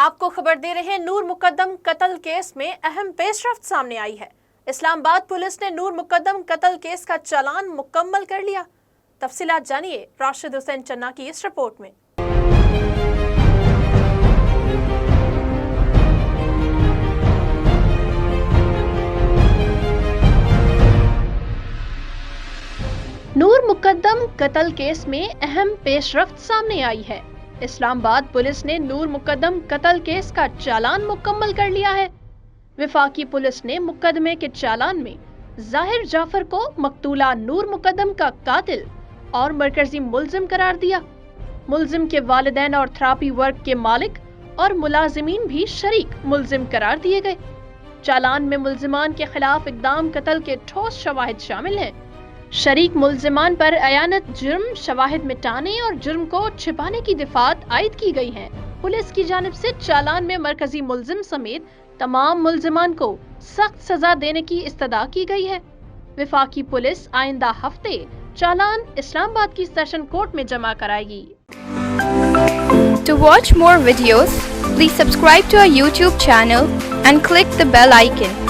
آپ کو خبر دے رہے ہیں، نور مقدم قتل کیس میں اہم پیش رفت سامنے آئی ہے۔ اسلام آباد پولیس نے نور مقدم قتل کیس کا چالان مکمل کر لیا۔ تفصیلات جانیے راشد حسین چنا کی اس رپورٹ میں۔ نور مقدم قتل کیس میں اہم پیش رفت سامنے آئی ہے۔ اسلام آباد پولیس نے نور مقدم قتل کیس کا چالان مکمل کر لیا ہے۔ وفاقی پولیس نے مقدمے کے چالان میں ظاہر جعفر کو مقتولہ نور مقدم کا قاتل اور مرکزی ملزم قرار دیا۔ ملزم کے والدین اور تھراپی ورک کے مالک اور ملازمین بھی شریک ملزم قرار دیے گئے۔ چالان میں ملزمان کے خلاف اقدام قتل کے ٹھوس شواہد شامل ہیں۔ شریک ملزمان پر اعانت جرم، شواہد مٹانے اور جرم کو چھپانے کی دفعات عائد کی گئی ہیں۔ پولیس کی جانب سے چالان میں مرکزی ملزم سمیت تمام ملزمان کو سخت سزا دینے کی استدعا کی گئی ہے۔ وفاقی پولیس آئندہ ہفتے چالان اسلام آباد کی سیشن کورٹ میں جمع کرائے گی۔ To watch more videos, please subscribe to our YouTube channel and click the bell icon.